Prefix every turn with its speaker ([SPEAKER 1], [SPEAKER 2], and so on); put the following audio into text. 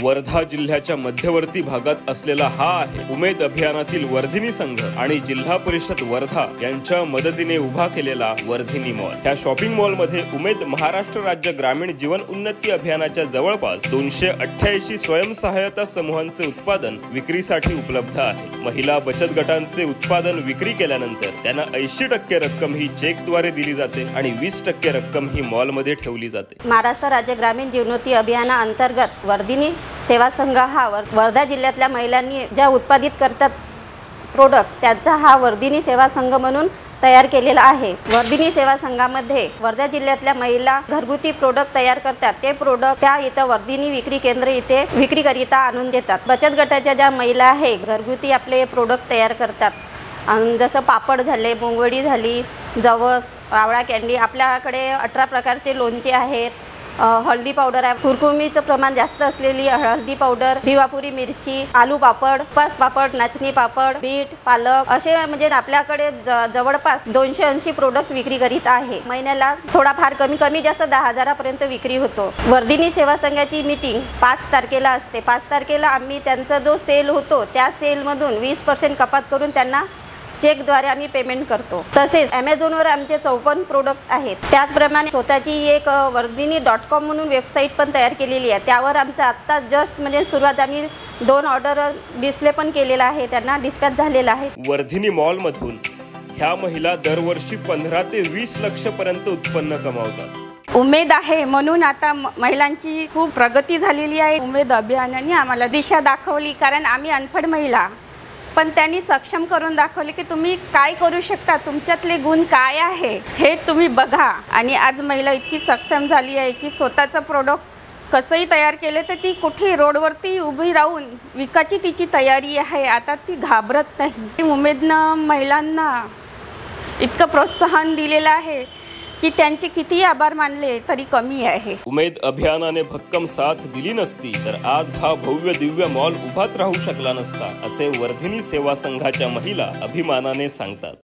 [SPEAKER 1] वर्धा जिल्ह्याच्या मध्यवर्ती भागात असलेला हा आहे उमेद अभियानातील वर्धिनी संघ आणि जिल्हा परिषद वर्धा यांच्या मदतीने उभा केलेला वर्धिनी मॉल। त्या शॉपिंग मॉल मध्ये उमेद महाराष्ट्र राज्य ग्रामीण जीवन उन्नती अभियानाच्या जवळपास 288 स्वयंसहायता समूहांचे उत्पादन विक्रीसाठी उपलब्ध आहे। महिला बचत गटांचे उत्पादन विक्री केल्यानंतर त्यांना 80% रक्कम ही चेकद्वारे दिली जाते आणि 20% रक्कम ही मॉल मध्ये ठेवली जाते।
[SPEAKER 2] महाराष्ट्र राज्य ग्रामीण जीवनोन्नती अभियाना अंतर्गत वर्धिनी सेवा संघ हा वर्धा जिल्ह्यातल्या महिलांनी ज्या उत्पादित करतात प्रोडक्ट त्याचा हा वर्धिनी सेवा संघ म्हणून तयार केलेला आहे। वर्धिनी सेवा संघामध्ये वर्धा जिल्ह्यातल्या महिला घरगुती प्रोडक्ट तयार करतात, ते प्रोडक्ट त्या इथं वर्धिनी विक्री केंद्र इथे विक्रीकरिता आणून देतात। बचत गटाच्या ज्या महिला आहे घरगुती आपले प्रोडक्ट तयार करतात, जसं पापड झाले, मुंगवडी झाली, जवस, आवळा कॅन्डी, आपल्याकडे 18 प्रकारचे लोणचे आहेत, हळदी पावडर आहे, कुरकुमीचं प्रमाण जास्त असलेली हळदी पावडर, भिवापुरी मिरची, आलू पापड, पास पापड, नाचणी पापड, बीट, पालक असे म्हणजे आपल्याकडे जवळपास 280 प्रोडक्ट्स विक्री करीत आहे। महिन्याला थोडाफार कमी जास्त 10,000 पर्यंत विक्री होतो। वर्धिनी सेवा संघाची मीटिंग 5 तारखेला असते। 5 तारखेला आम्ही त्यांचा जो सेल होतो त्या सेलमधून 20% कपात करून त्यांना चेकद्वारे आम्ही पेमेंट करतो। तसेच Amazonवर आमचे 54 प्रोडक्ट्स आहेत। त्याचप्रमाणे स्वतःची एक वर्धिनी.com म्हणून वेबसाईट पण तयार केलेली आहे। त्यावर आमचं आत्ता जस्ट म्हणजे सुरुवात आम्ही 2 ऑर्डर डिस्प्ले पण केलेला आहे, त्यांना डिस्पॅच झालेला आहे।
[SPEAKER 1] वर्धिनी मॉल मधून ह्या महिला दरवर्षी 15 ते 20 लक्ष पर्यंत उत्पन्न कमावतात।
[SPEAKER 3] उमेद आहे म्हणून आता महिलांची खूप प्रगती झालेली आहे। उमेद अभियानाने आम्हाला दिशा दाखवली, कारण आम्ही अनपढ महिला, पण त्यांनी सक्षम करून दाखवले की तुम्ही काय करू शकता, तुमच्यातले गुण काय आहे हे तुम्ही बघा। आणि आज महिला इतकी सक्षम झाली आहे की स्वतःचं प्रोडक्ट कसंही तयार केले तर ती कुठे रोडवरती उभी राहून विकायची तिची तयारी आहे। आता ती घाबरत नाही। उमेदनं महिलांना इतकं प्रोत्साहन दिलेलं आहे की त्यांचे किती आभार मानले तरी कमी आहे।
[SPEAKER 1] उमेद अभियानाने भक्कम साथ दिली नसती तर आज हा भव्य दिव्य मॉल उभाच राहू शकला नसता, असे वर्धिनी सेवा संघाच्या महिला अभिमानाने सांगतात।